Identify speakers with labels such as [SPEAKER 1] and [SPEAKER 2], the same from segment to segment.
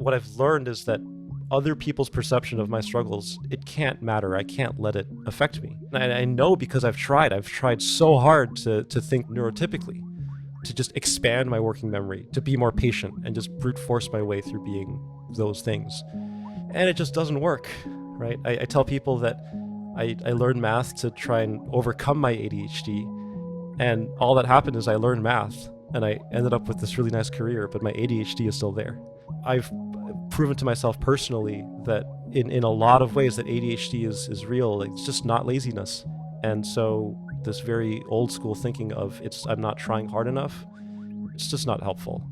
[SPEAKER 1] what I've learned is that other people's perception of my struggles, it can't matter. I can't let it affect me. And I know because I've tried so hard to think neurotypically, to just expand my working memory, to be more patient and just brute force my way through being those things. And it just doesn't work, right? I tell people that I learned math to try and overcome my ADHD. And all that happened is I learned math and I ended up with this really nice career, but my ADHD is still there. I've proven to myself personally that in a lot of ways that ADHD is real. It's just not laziness. And so this very old school thinking of I'm not trying hard enough, it's just not helpful.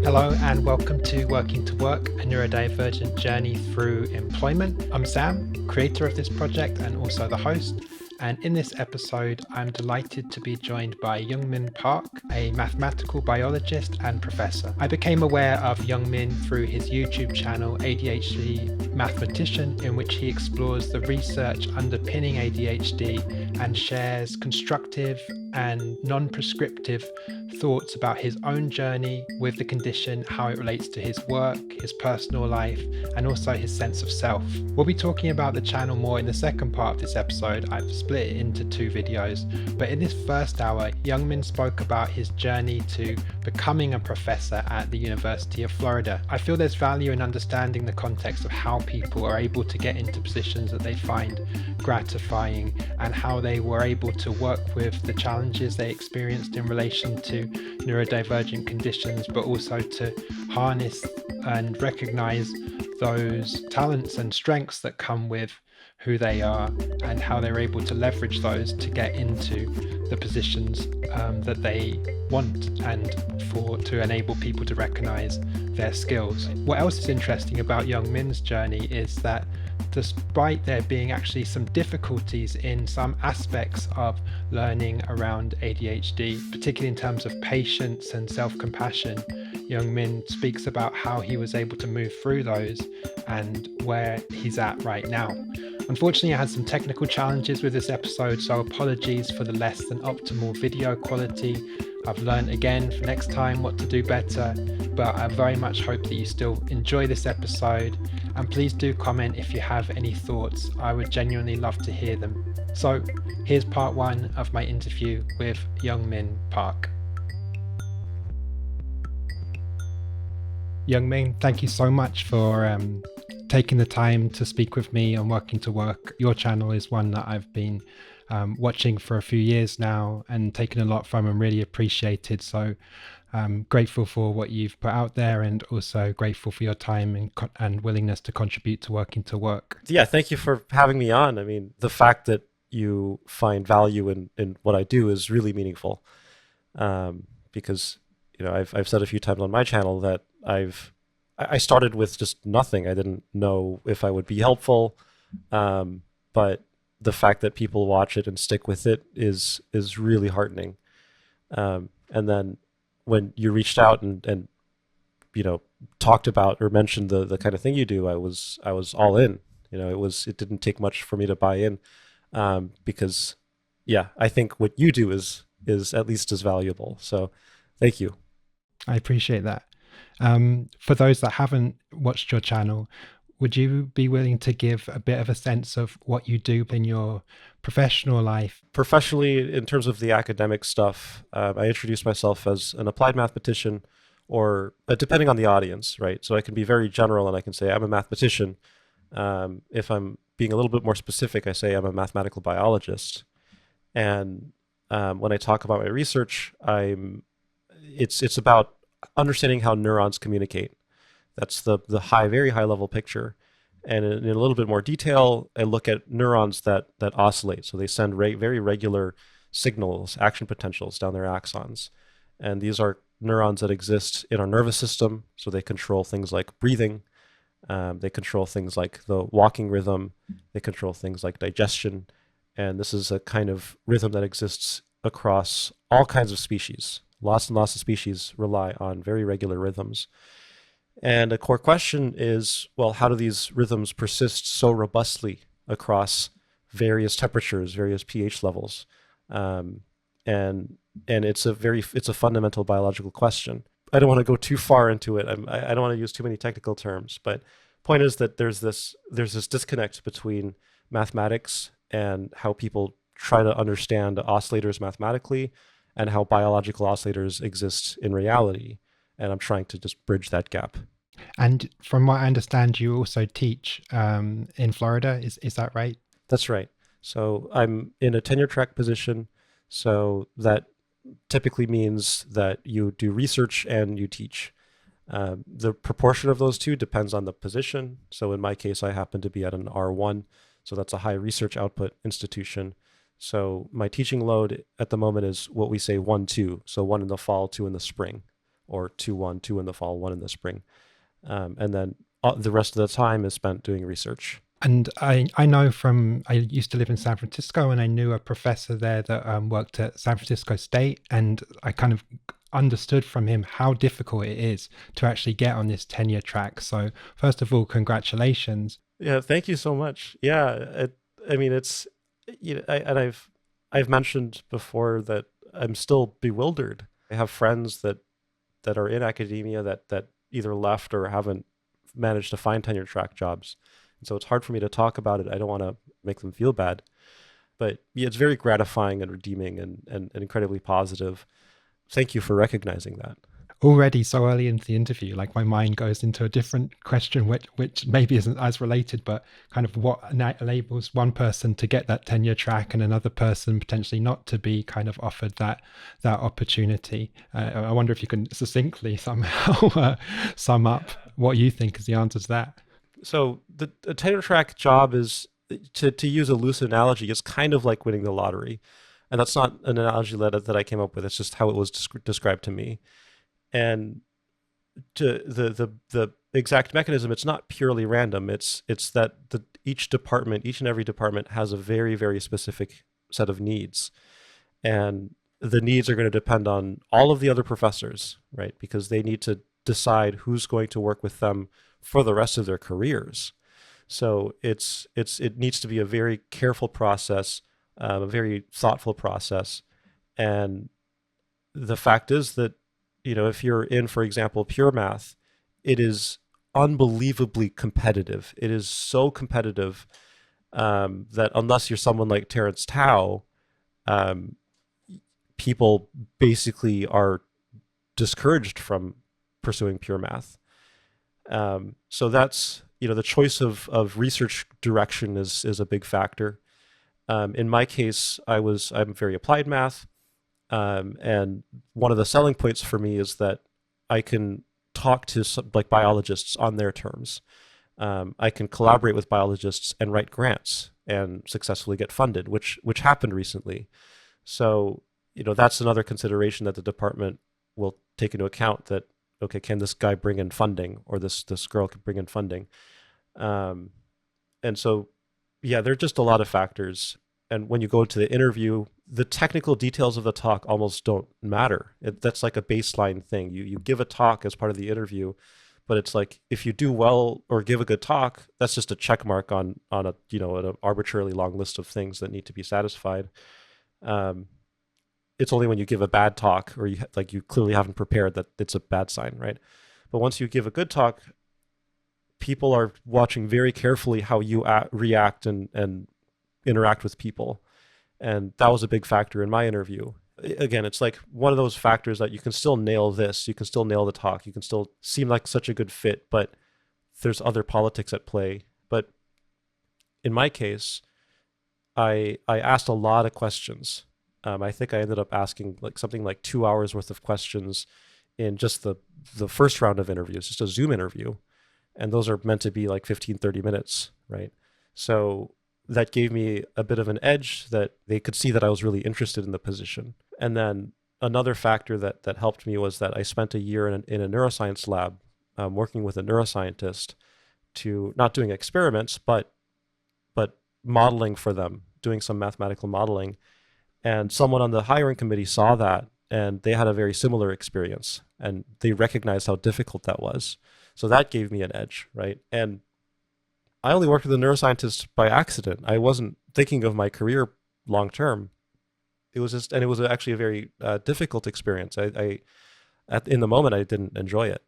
[SPEAKER 2] Hello and welcome to Working to Work, a neurodivergent journey through employment. I'm Sam, creator of this project and also the host. And in this episode, I'm delighted to be joined by Youngmin Park, a mathematical biologist and professor. I became aware of Youngmin through his YouTube channel, ADHD Mathematician, in which he explores the research underpinning ADHD and shares constructive and non-prescriptive thoughts about his own journey with the condition, how it relates to his work, his personal life, and also his sense of self. We'll be talking about the channel more in the second part of this episode. I've split it into two videos, but in this first hour, Youngmin spoke about his journey to becoming a professor at the University of Florida. I feel there's value in understanding the context of how people are able to get into positions that they find gratifying and how they were able to work with the challenges they experienced in relation to neurodivergent conditions, but also to harness and recognize those talents and strengths that come with who they are and how they're able to leverage those to get into the positions that they want and to enable people to recognize their skills. What else is interesting about Youngmin's journey is that despite there being actually some difficulties in some aspects of learning around ADHD, particularly in terms of patience and self-compassion, Youngmin speaks about how he was able to move through those and where he's at right now. Unfortunately, I had some technical challenges with this episode, so apologies for the less than optimal video quality. I've learned again for next time what to do better, but I very much hope that you still enjoy this episode, and please do comment if you have any thoughts. I would genuinely love to hear them. So here's part one of my interview with Youngmin Park. Youngmin, thank you so much for taking the time to speak with me on Working to Work. Your channel is one that I've been watching for a few years now and taken a lot from and really appreciated. So I'm grateful for what you've put out there and also grateful for your time and willingness to contribute to Working to Work.
[SPEAKER 1] Yeah, thank you for having me on. I mean, the fact that you find value in what I do is really meaningful, because I've said a few times on my channel that I started with just nothing. I didn't know if I would be helpful, but the fact that people watch it and stick with it is really heartening. And then when you reached out and talked about or mentioned the kind of thing you do, I was all in. It didn't take much for me to buy in, because I think what you do is at least as valuable. So thank you.
[SPEAKER 2] I appreciate that. For those that haven't watched your channel, would you be willing to give a bit of a sense of what you do in your professional life?
[SPEAKER 1] Professionally, in terms of the academic stuff, I introduce myself as an applied mathematician, or depending on the audience, right? So I can be very general and I can say I'm a mathematician. If I'm being a little bit more specific, I say I'm a mathematical biologist. And when I talk about my research, it's about understanding how neurons communicate. That's the very high level picture. And in a little bit more detail, I look at neurons that oscillate. So they send very regular signals, action potentials down their axons. And these are neurons that exist in our nervous system. So they control things like breathing. They control things like the walking rhythm. They control things like digestion. And this is a kind of rhythm that exists across all kinds of species. Lots and lots of species rely on very regular rhythms. And a core question is, well, how do these rhythms persist so robustly across various temperatures, various pH levels? um, and it's a fundamental biological question. I don't want to go too far into it. I don't want to use too many technical terms, but point is that there's this disconnect between mathematics and how people try to understand oscillators mathematically, and how biological oscillators exist in reality. And I'm trying to just bridge that gap.
[SPEAKER 2] And from what I understand, you also teach in Florida. Is that right?
[SPEAKER 1] That's right. So I'm in a tenure track position. So that typically means that you do research and you teach. The proportion of those two depends on the position. So in my case, I happen to be at an R1. So that's a high research output institution. So my teaching load at the moment is what we say 1-2. So one in the fall, two in the spring, or 2-1, two in the fall, one in the spring. And then the rest of the time is spent doing research.
[SPEAKER 2] And I know I used to live in San Francisco, and I knew a professor there that worked at San Francisco State, and I kind of understood from him how difficult it is to actually get on this tenure track. So first of all, congratulations.
[SPEAKER 1] Yeah, thank you so much. Yeah, I mean, it's, and I've mentioned before that I'm still bewildered. I have friends that are in academia that either left or haven't managed to find tenure track jobs. And so it's hard for me to talk about it. I don't want to make them feel bad, but yeah, it's very gratifying and redeeming and incredibly positive. Thank you for recognizing that.
[SPEAKER 2] Already so early into the interview, like my mind goes into a different question, which maybe isn't as related, but kind of what enables one person to get that tenure track and another person potentially not to be kind of offered that opportunity. I wonder if you can succinctly somehow sum up what you think is the answer to that.
[SPEAKER 1] So the tenure track job is, to use a loose analogy, is kind of like winning the lottery. And that's not an analogy that I came up with. It's just how it was described to me. And to the exact mechanism, it's not purely random. It's that each and every department has a very, very specific set of needs. And the needs are going to depend on all of the other professors, right? Because they need to decide who's going to work with them for the rest of their careers. So it needs to be a very careful process, a very thoughtful process. And the fact is that, if you're in, for example, pure math, it is unbelievably competitive. It is so competitive that unless you're someone like Terence Tao, um, people basically are discouraged from pursuing pure math. So that's, the choice of research direction is a big factor. In my case, I'm very applied math. And one of the selling points for me is that I can talk to like biologists on their terms. I can collaborate with biologists and write grants and successfully get funded, which happened recently. So, that's another consideration that the department will take into account, that, okay, can this guy bring in funding, or this girl can bring in funding? And so, yeah, there are just a lot of factors. And when you go to the interview, the technical details of the talk almost don't matter. That's like a baseline thing. You give a talk as part of the interview, but it's like, if you do well or give a good talk, that's just a check mark on a an arbitrarily long list of things that need to be satisfied. It's only when you give a bad talk, or you clearly haven't prepared, that it's a bad sign, right? But once you give a good talk, people are watching very carefully how you react and interact with people. And that was a big factor in my interview. Again, it's like one of those factors that you can still nail this, you can still nail the talk, you can still seem like such a good fit, but there's other politics at play. But in my case, I asked a lot of questions. I think I ended up asking something like 2 hours worth of questions in just the first round of interviews, just a Zoom interview. And those are meant to be like 15, 30 minutes, right? So that gave me a bit of an edge, that they could see that I was really interested in the position. And then another factor that helped me was that I spent a year in a neuroscience lab, working with a neuroscientist, to not doing experiments, but modeling for them, doing some mathematical modeling. And someone on the hiring committee saw that, and they had a very similar experience, and they recognized how difficult that was. So that gave me an edge, right? And I only worked with a neuroscientist by accident. I wasn't thinking of my career long term. it was just, and it was actually a very difficult experience. In the moment, I didn't enjoy it,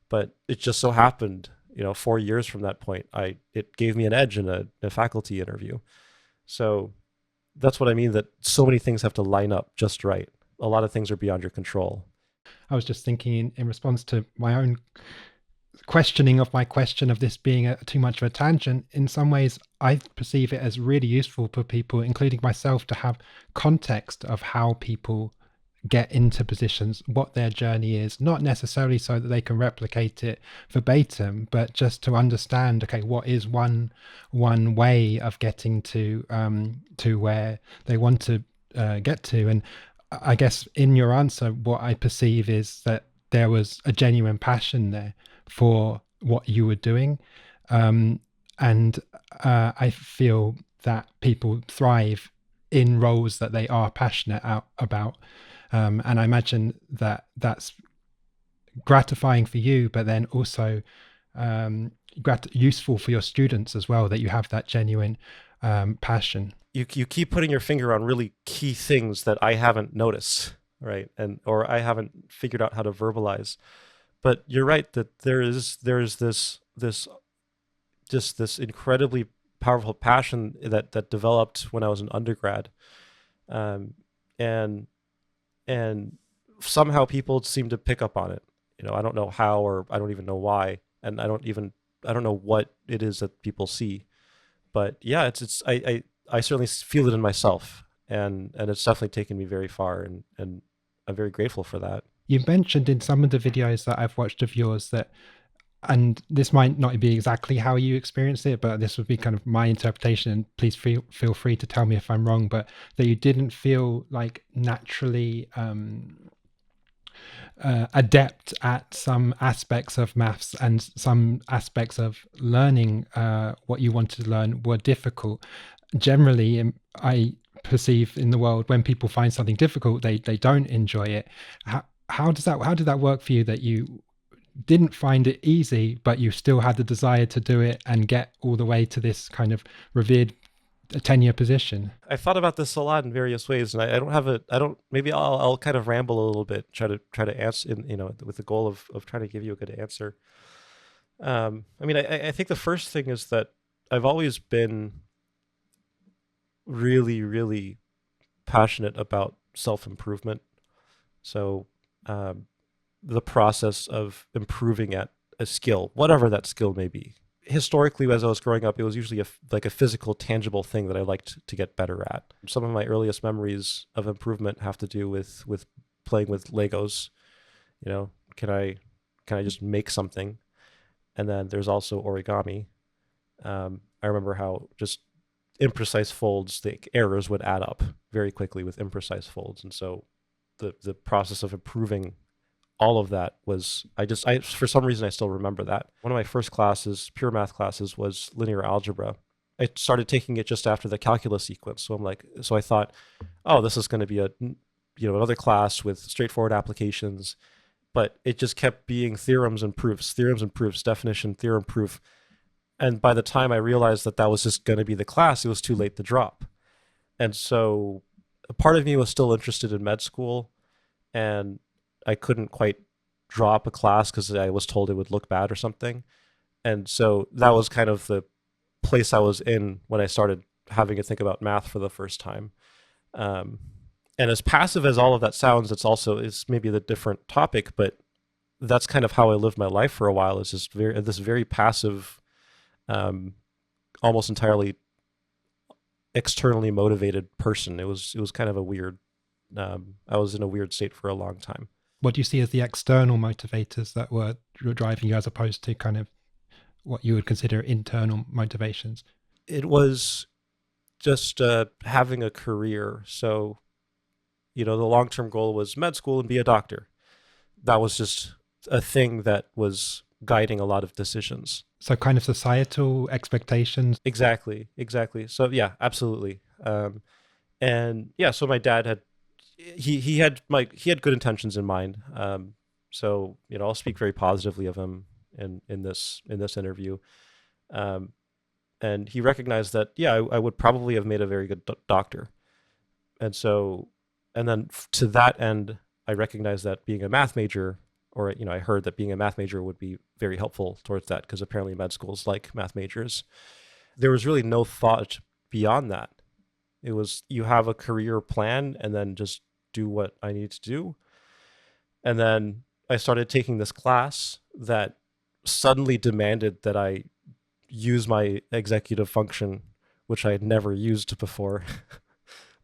[SPEAKER 1] but it just so happened, 4 years from that point, it gave me an edge in a faculty interview. So that's what I mean, that so many things have to line up just right. A lot of things are beyond your control.
[SPEAKER 2] I was just thinking in response to my own questioning of my question of this being too much of a tangent. In some ways, I perceive it as really useful for people, including myself, to have context of how people get into positions, what their journey is, not necessarily so that they can replicate it verbatim, but just to understand, okay, what is one way of getting to where they want to get to. And I guess in your answer, what I perceive is that there was a genuine passion there for what you were doing. And I feel that people thrive in roles that they are passionate about. And I imagine that that's gratifying for you, but then also useful for your students as well, that you have that genuine passion.
[SPEAKER 1] You keep putting your finger on really key things that I haven't noticed, right? Or I haven't figured out how to verbalize. But you're right that there is this incredibly powerful passion that developed when I was an undergrad, and and somehow people seem to pick up on it. I don't know how, or I don't even know why, and I don't know what it is that people see. But yeah, I certainly feel it in myself, and it's definitely taken me very far, and I'm very grateful for that.
[SPEAKER 2] You mentioned in some of the videos that I've watched of yours that, and this might not be exactly how you experienced it, but this would be kind of my interpretation, and please feel free to tell me if I'm wrong, but that you didn't feel like naturally adept at some aspects of maths, and some aspects of learning what you wanted to learn were difficult. Generally, I perceive in the world, when people find something difficult, they don't enjoy it. How did that work for you, that you didn't find it easy, but you still had the desire to do it and get all the way to this kind of revered tenure position?
[SPEAKER 1] I thought about this a lot in various ways, and maybe I'll kind of ramble a little bit, try to answer, with the goal of trying to give you a good answer. I mean, I think the first thing is that I've always been really, really passionate about self-improvement. So the process of improving at a skill, whatever that skill may be. Historically, as I was growing up, it was usually like a physical, tangible thing that I liked to get better at. Some of my earliest memories of improvement have to do with playing with Legos. Can I just make something? And then there's also origami. I remember how just imprecise folds, the errors would add up very quickly with imprecise folds, and so the process of improving all of that was, I for some reason I still remember that. One of my first classes, pure math classes, was linear algebra. I started taking it just after the calculus sequence. So I thought, oh, this is going to be another class with straightforward applications, but it just kept being theorems and proofs, definition, theorem, proof. And by the time I realized that was just going to be the class, it was too late to drop. And so a part of me was still interested in med school, and I couldn't quite drop a class because I was told it would look bad or something. And so that was kind of the place I was in when I started having to think about math for the first time. And as passive as all of that sounds, it's maybe the different topic, but that's kind of how I lived my life for a while, is just this very passive, almost entirely externally motivated person. It was kind of a weird, I was in a weird state for a long time.
[SPEAKER 2] What do you see as the external motivators that were driving you, as opposed to kind of what you would consider internal motivations?
[SPEAKER 1] It was just having a career. So, the long-term goal was med school and be a doctor. That was just a thing that was guiding a lot of decisions.
[SPEAKER 2] So kind of societal expectations.
[SPEAKER 1] Exactly. So yeah, absolutely. And yeah, so my dad had, he had good intentions in mind. So I'll speak very positively of him in this interview. And he recognized that, yeah, I would probably have made a very good doctor. And so And then to that end, I recognized that being a math major, or I heard that being a math major would be very helpful towards that because apparently med schools like math majors. There was really no thought beyond that. It was you have a career plan and then just do what I need to do. And then I started taking this class that suddenly demanded that I use my executive function, which I had never used before,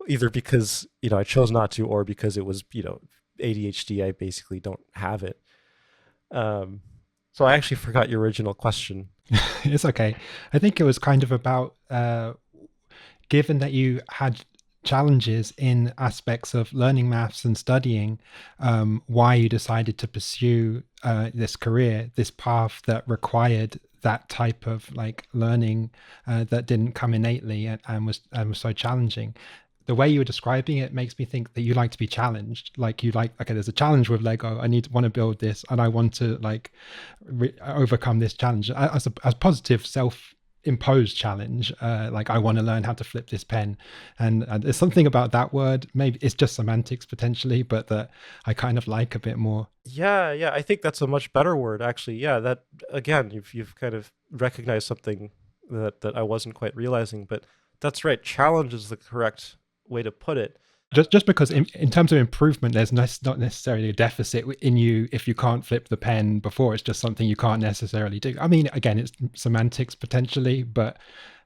[SPEAKER 1] either because I chose not to, or because it was ADHD. I basically don't have it. Um, so I actually forgot your original question.
[SPEAKER 2] It's okay. I think it was kind of about given that you had challenges in aspects of learning maths and studying, why you decided to pursue this career, this path that required that type of like learning that didn't come innately and was so challenging. The way you were describing it makes me think that you like to be challenged. Like you like, okay, there's a challenge with Lego. Want to build this, and I want to like overcome this challenge as positive self imposed challenge. Like I want to learn how to flip this pen, and there's something about that word. Maybe it's just semantics potentially, but that I kind of like a bit more.
[SPEAKER 1] Yeah, I think that's a much better word, actually. Yeah, that again, you've kind of recognized something that I wasn't quite realizing, but that's right. Challenge is the correct way to put it.
[SPEAKER 2] Just because in terms of improvement, there's not necessarily a deficit in you if you can't flip the pen before. It's just something you can't necessarily do. I mean, again, it's semantics potentially, but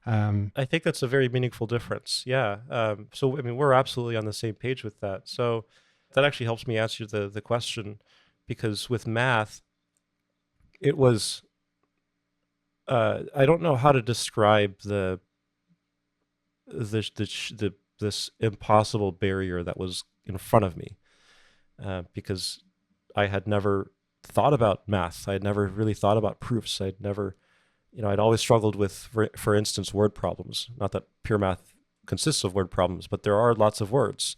[SPEAKER 1] I think that's a very meaningful difference. Yeah. So I mean, we're absolutely on the same page with that. So that actually helps me answer the question, because with math, it was I don't know how to describe this impossible barrier that was in front of me, because I had never thought about math. I had never really thought about proofs. I'd never, I'd always struggled with, for instance, word problems. Not that pure math consists of word problems, but there are lots of words,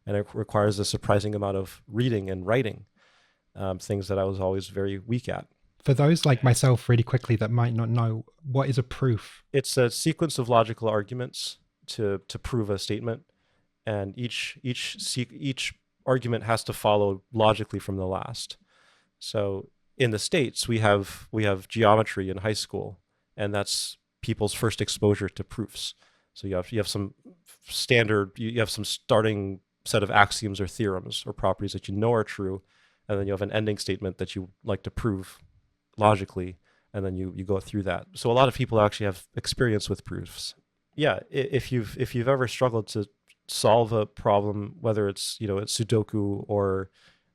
[SPEAKER 1] and it requires a surprising amount of reading and writing, things that I was always very weak at.
[SPEAKER 2] For those like myself, really quickly, that might not know, what is a proof?
[SPEAKER 1] It's a sequence of logical arguments to prove a statement, and each argument has to follow logically from the last. So in the States, we have geometry in high school, and that's people's first exposure to proofs. So you have some you have some starting set of axioms or theorems or properties that are true, and then you have an ending statement that you like to prove logically, and then you go through that. So a lot of people actually have experience with proofs. Yeah, if you've ever struggled to solve a problem, whether it's Sudoku or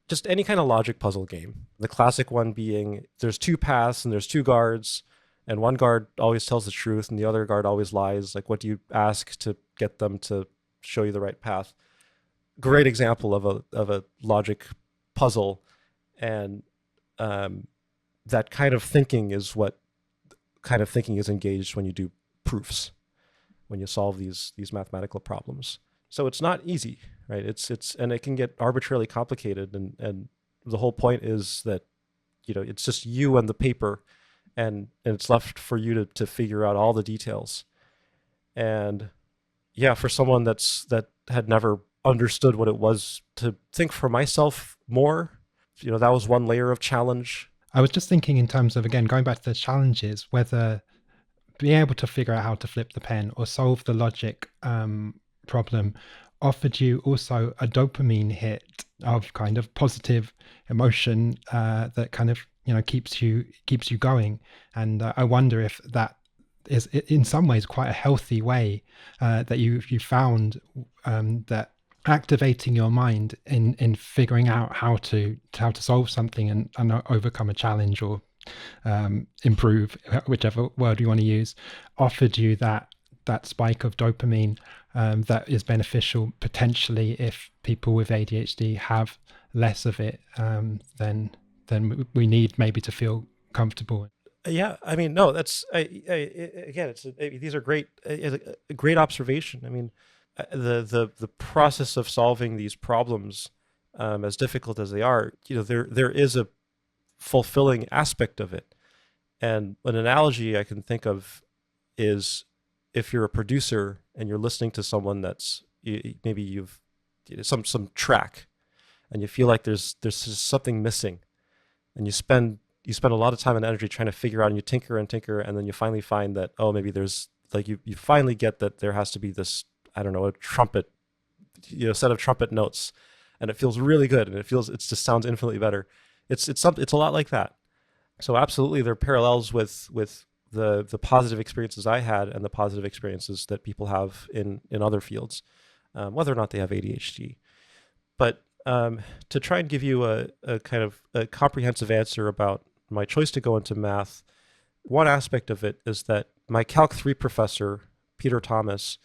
[SPEAKER 1] just any kind of logic puzzle game. The classic one being there's two paths and there's two guards, and one guard always tells the truth and the other guard always lies. Like, what do you ask to get them to show you the right path? Great example of a logic puzzle, and that kind of thinking is what kind of thinking is engaged when you do proofs, when you solve these mathematical problems. So it's not easy, right? It's and it can get arbitrarily complicated, and the whole point is that it's just you and the paper, and it's left for you to figure out all the details. And yeah, for someone that had never understood what it was to think for myself more, that was one layer of challenge.
[SPEAKER 2] I was just thinking in terms of, again, going back to the challenges, whether being able to figure out how to flip the pen or solve the logic problem offered you also a dopamine hit of kind of positive emotion that kind of keeps you going. And I wonder if that is in some ways quite a healthy way that you found that activating your mind in figuring out how to solve something and overcome a challenge or improve, whichever word you want to use, offered you that spike of dopamine that is beneficial potentially if people with ADHD have less of it than we need maybe to feel comfortable.
[SPEAKER 1] Yeah, I mean, no, that's again, these are great, a great observation. I mean, the process of solving these problems, as difficult as they are, there is a fulfilling aspect of it. And an analogy I can think of is if you're a producer and you're listening to someone maybe you've some track, and you feel like there's just something missing, and you spend a lot of time and energy trying to figure out, and you tinker, and then you finally find that, oh, maybe there's like you finally get that there has to be this, I don't know, a trumpet, set of trumpet notes, and it feels really good, and it just sounds infinitely better. It's a lot like that. So absolutely, there are parallels with the positive experiences I had and the positive experiences that people have in other fields, whether or not they have ADHD. But to try and give you a kind of a comprehensive answer about my choice to go into math, one aspect of it is that my Calc 3 professor, Peter Thomas,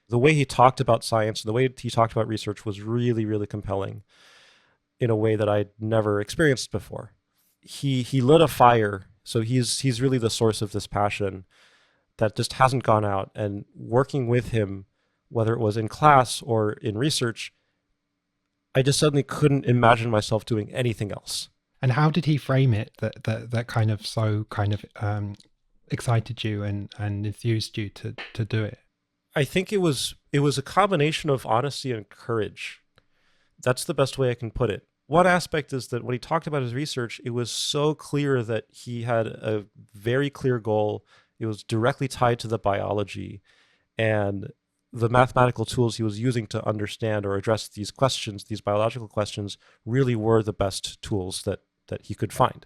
[SPEAKER 1] the way he talked about science, the way he talked about research was really, really compelling in a way that I'd never experienced before. He lit a fire, so he's really the source of this passion that just hasn't gone out. And working with him, whether it was in class or in research, I just suddenly couldn't imagine myself doing anything else.
[SPEAKER 2] And how did he frame it that kind of excited you and enthused you to do it?
[SPEAKER 1] I think it was a combination of honesty and courage. That's the best way I can put it. One aspect is that when he talked about his research, it was so clear that he had a very clear goal. It was directly tied to the biology, and the mathematical tools he was using to understand or address these questions, these biological questions, really were the best tools that he could find.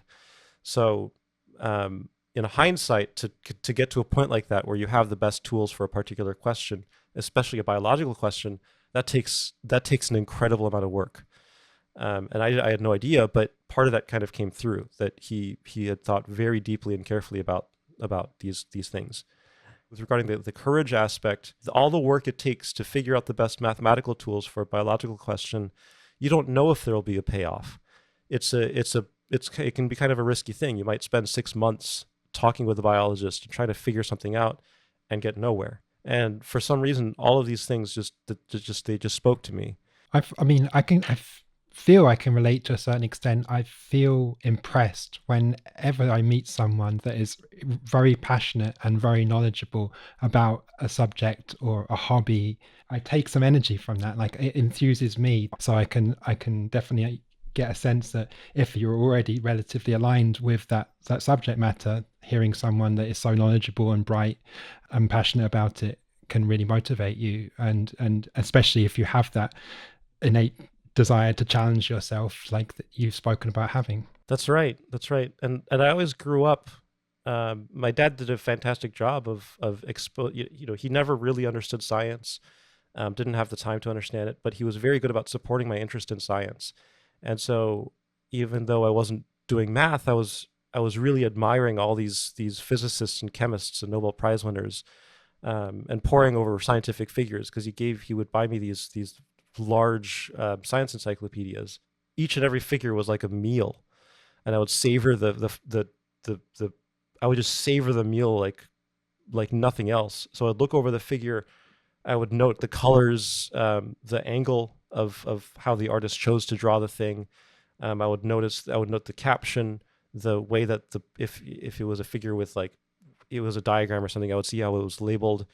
[SPEAKER 1] So, in hindsight, to get to a point like that where you have the best tools for a particular question, especially a biological question, that takes an incredible amount of work. And I had no idea, but part of that kind of came through, that he had thought very deeply and carefully about these things. With regarding the courage aspect, all the work it takes to figure out the best mathematical tools for a biological question, you don't know if there will be a payoff. It can be kind of a risky thing. You might spend 6 months talking with a biologist and trying to figure something out and get nowhere. And for some reason, all of these things just spoke to me.
[SPEAKER 2] Feel I can relate to a certain extent. I feel impressed whenever I meet someone that is very passionate and very knowledgeable about a subject or a hobby. I take some energy from that. Like, it enthuses me. So I can definitely get a sense that if you're already relatively aligned with that subject matter, hearing someone that is so knowledgeable and bright and passionate about it can really motivate you. And especially if you have that innate desire to challenge yourself, like that you've spoken about having.
[SPEAKER 1] That's right. And I always grew up. My dad did a fantastic job of he never really understood science, didn't have the time to understand it, but he was very good about supporting my interest in science. And so even though I wasn't doing math, I was really admiring all these physicists and chemists and Nobel Prize winners, and poring over scientific figures, because he would buy me these large science encyclopedias. Each and every figure was like a meal, and I would savor I would just savor the meal like nothing else. So I'd look over the figure, I would note the colors, the angle of how the artist chose to draw the thing. I would note the caption, the way that if it was a figure with, like, it was a diagram or something, I would see how it was labeled.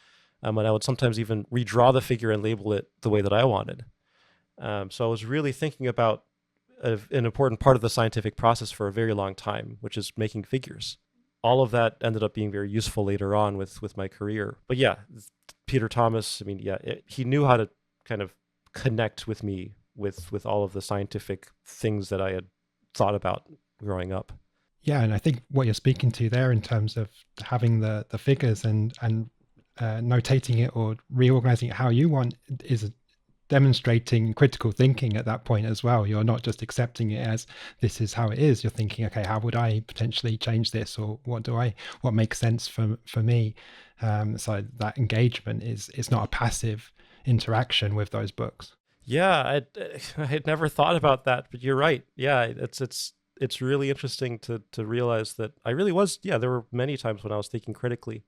[SPEAKER 1] And I would sometimes even redraw the figure and label it the way that I wanted. So I was really thinking about an important part of the scientific process for a very long time, which is making figures. All of that ended up being very useful later on with my career. But yeah, Peter Thomas, he knew how to kind of connect with me with all of the scientific things that I had thought about growing up.
[SPEAKER 2] Yeah, and I think what you're speaking to there in terms of having the figures and notating it or reorganizing it how you want is demonstrating critical thinking at that point as well. You're not just accepting it as this is how it is. You're thinking, okay, how would I potentially change this, or what makes sense for me? So that engagement is not a passive interaction with those books.
[SPEAKER 1] Yeah, I had never thought about that, but you're right. Yeah, it's really interesting to realize that I really was. Yeah, there were many times when I was thinking critically,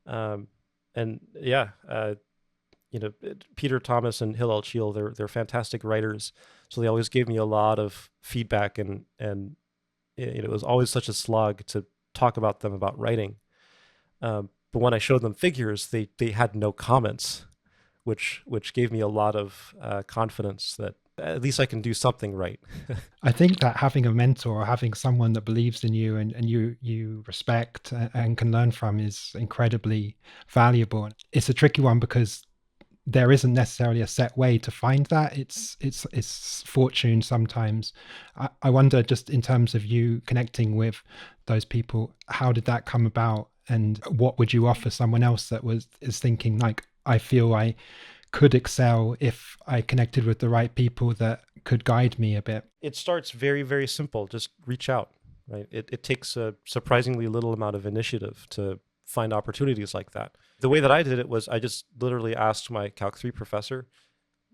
[SPEAKER 1] and yeah. Peter Thomas and Hillel Cheel, they're fantastic writers. So they always gave me a lot of feedback, and it was always such a slog to talk about them about writing. But when I showed them figures, they had no comments, which gave me a lot of confidence that at least I can do something right.
[SPEAKER 2] I think that having a mentor or having someone that believes in you and you respect and can learn from is incredibly valuable. It's a tricky one because there isn't necessarily a set way to find that. It's fortune sometimes. I wonder, just in terms of you connecting with those people, how did that come about, and what would you offer someone else that is thinking like, I feel I could excel if I connected with the right people that could guide me a bit?
[SPEAKER 1] It starts very, very simple. Just reach out, right? It takes a surprisingly little amount of initiative to find opportunities like that. The way that I did it was I just literally asked my Calc 3 professor,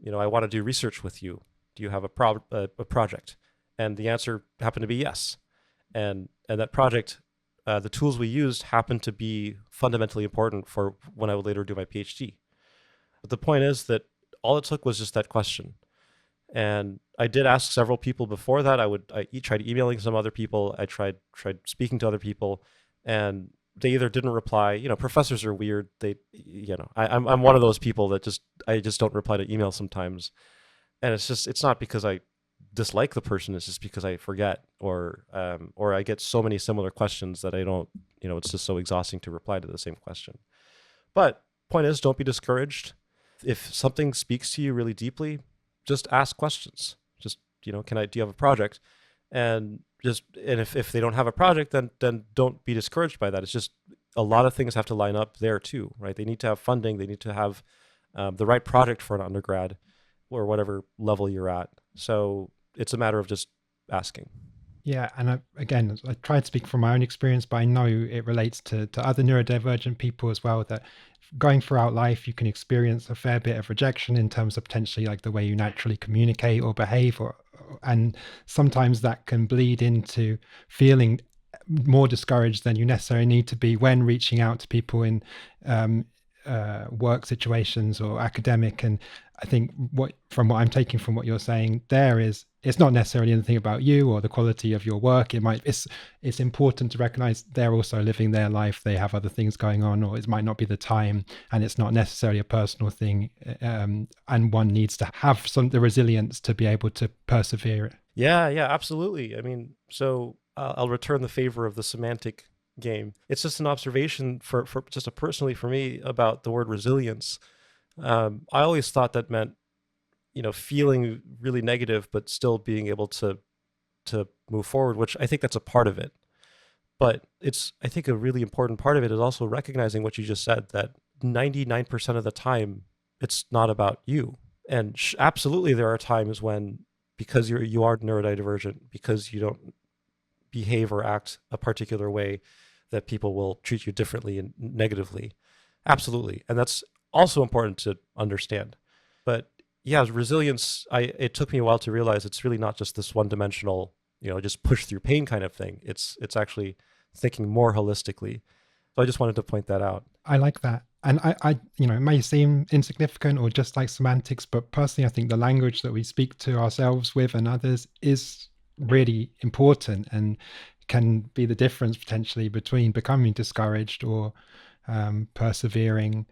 [SPEAKER 1] I want to do research with you. Do you have a project? And the answer happened to be yes. And that project, the tools we used happened to be fundamentally important for when I would later do my PhD. But the point is that all it took was just that question. And I did ask several people before that. I tried emailing some other people. I tried speaking to other people, and they either didn't reply. Professors are weird. I'm one of those people that I just don't reply to emails sometimes. And it's not because I dislike the person. It's just because I forget, or I get so many similar questions that I don't, it's just so exhausting to reply to the same question. But point is, don't be discouraged. If something speaks to you really deeply, just ask questions. Just, do you have a project? And if they don't have a project, then don't be discouraged by that. It's just a lot of things have to line up there too, right? They need to have funding. They need to have the right project for an undergrad or whatever level you're at. So it's a matter of just asking.
[SPEAKER 2] Yeah, and I tried to speak from my own experience, but I know it relates to other neurodivergent people as well, that going throughout life, you can experience a fair bit of rejection in terms of potentially like the way you naturally communicate or behave, and sometimes that can bleed into feeling more discouraged than you necessarily need to be when reaching out to people in work situations or academic. And I think what I'm taking from what you're saying there is, it's not necessarily anything about you or the quality of your work. It's important to recognize they're also living their life. They have other things going on, or it might not be the time, and it's not necessarily a personal thing. And one needs to have the resilience to be able to persevere.
[SPEAKER 1] Yeah, absolutely. I mean, so I'll return the favor of the semantic game. It's just an observation for just personally for me about the word resilience. I always thought that meant, feeling really negative, but still being able to move forward, which I think that's a part of it. But I think a really important part of it is also recognizing what you just said, that 99% of the time, it's not about you. And absolutely, there are times when, because you are neurodivergent, because you don't behave or act a particular way, that people will treat you differently and negatively. Absolutely. And that's also important to understand. But yeah, resilience, it took me a while to realize it's really not just this one-dimensional, just push through pain kind of thing. It's actually thinking more holistically. So I just wanted to point that out.
[SPEAKER 2] I like that. And I it may seem insignificant or just like semantics, but personally, I think the language that we speak to ourselves with and others is really important and can be the difference potentially between becoming discouraged or persevering.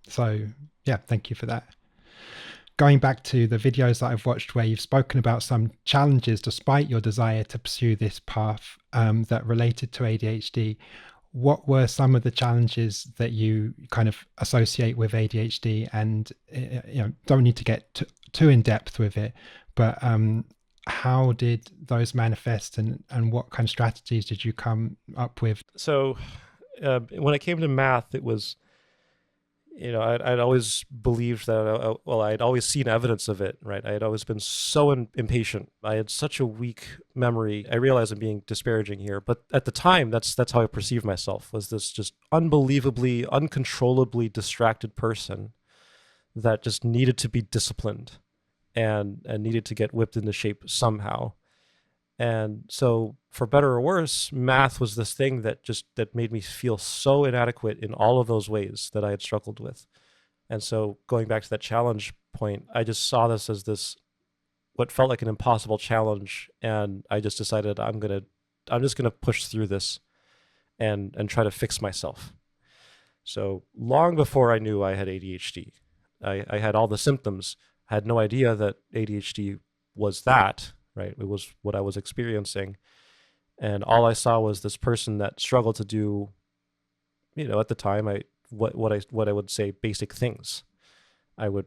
[SPEAKER 2] So yeah, thank you for that. Going back to the videos that I've watched where you've spoken about some challenges despite your desire to pursue this path that related to ADHD, what were some of the challenges that you kind of associate with ADHD? And don't need to get too in depth with it, but how did those manifest, and what kind of strategies did you come up with?
[SPEAKER 1] So when it came to math, it was, I'd always believed that, I'd always seen evidence of it, right? I had always been so impatient. I had such a weak memory. I realize I'm being disparaging here, but at the time, that's how I perceived myself, was this just unbelievably, uncontrollably distracted person that just needed to be disciplined and needed to get whipped into shape somehow. And so, for better or worse, math was this thing that made me feel so inadequate in all of those ways that I had struggled with. And so, going back to that challenge point, I just saw this as what felt like an impossible challenge, and I just decided I'm just gonna push through this and try to fix myself. So long before I knew I had ADHD, I had all the symptoms. I had no idea that ADHD was that, right? It was what I was experiencing. And all I saw was this person that struggled to do, at the time, what I would say basic things. I would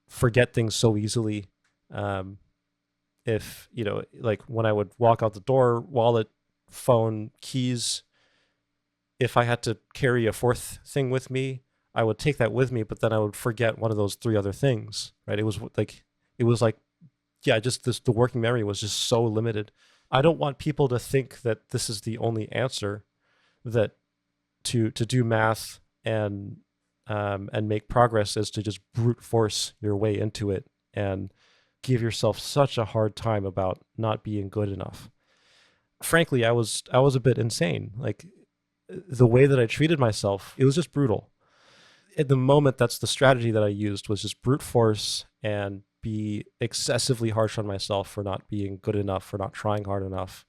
[SPEAKER 1] forget things so easily. Um, if, like when I would walk out the door, wallet, phone, keys, if I had to carry a fourth thing with me, I would take that with me, but then I would forget one of those three other things, right? It was like, yeah, just the working memory was just so limited. I don't want people to think that this is the only answer, that to do math and make progress is to just brute force your way into it and give yourself such a hard time about not being good enough. Frankly, I was a bit insane. Like, the way that I treated myself, it was just brutal. At the moment, that's the strategy that I used, was just brute force and be excessively harsh on myself for not being good enough, for not trying hard enough.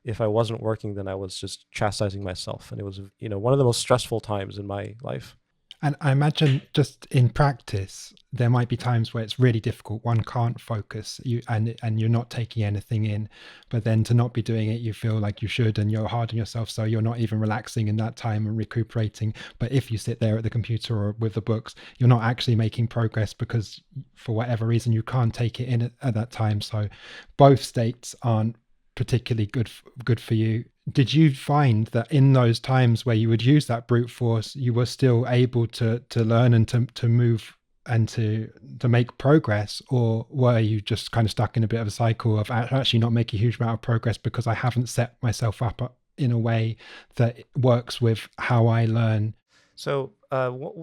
[SPEAKER 1] If I wasn't working, then I was just chastising myself. And it was, one of the most stressful times in my life.
[SPEAKER 2] And I imagine just in practice, there might be times where it's really difficult. One can't focus, and you're not taking anything in. But then to not be doing it, you feel like you should, and you're hard on yourself. So you're not even relaxing in that time and recuperating. But if you sit there at the computer or with the books, you're not actually making progress because for whatever reason you can't take it in at that time. So both states aren't particularly good for you. Did you find that in those times where you would use that brute force, you were still able to learn and to move and to make progress, or were you just kind of stuck in a bit of a cycle of actually not making a huge amount of progress because I haven't set myself up in a way that works with how I learn?
[SPEAKER 1] So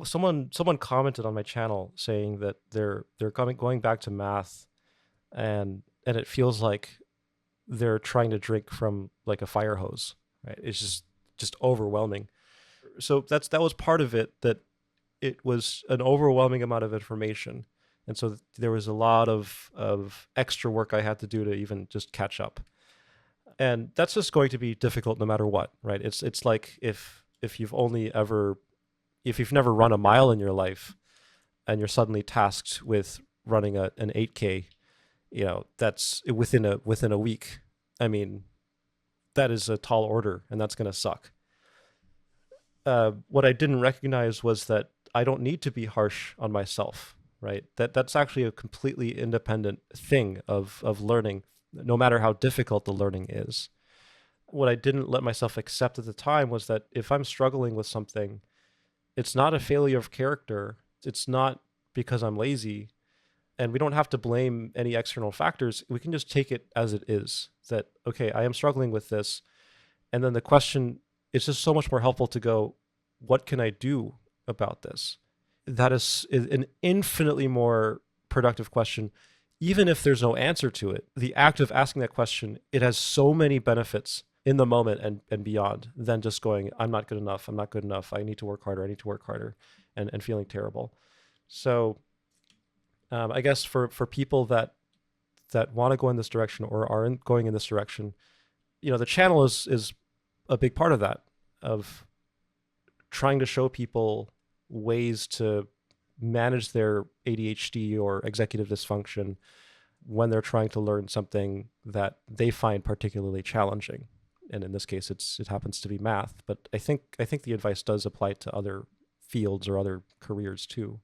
[SPEAKER 1] someone commented on my channel saying that they're going back to math, and it feels like they're trying to drink from like a fire hose, right? It's just overwhelming. So that was part of it, that it was an overwhelming amount of information. And so there was a lot of extra work I had to do to even just catch up. And that's just going to be difficult no matter what, right? It's like if you've never run a mile in your life and you're suddenly tasked with running an 8K, that's within a week. I mean, that is a tall order, and that's going to suck. What I didn't recognize was that I don't need to be harsh on myself, right? That's actually a completely independent thing of learning, no matter how difficult the learning is. What I didn't let myself accept at the time was that if I'm struggling with something, it's not a failure of character. It's not because I'm lazy. And we don't have to blame any external factors. We can just take it as it is, that, okay, I am struggling with this. And then the question, it's just so much more helpful to go, what can I do about this? That is an infinitely more productive question. Even if there's no answer to it, the act of asking that question, it has so many benefits in the moment and beyond than just going, I'm not good enough. I'm not good enough. I need to work harder. I need to work harder, and feeling terrible. So I guess for people that want to go in this direction or are going in this direction, the channel is a big part of that, of trying to show people ways to manage their ADHD or executive dysfunction when they're trying to learn something that they find particularly challenging. And in this case, it happens to be math. But I think the advice does apply to other fields or other careers too.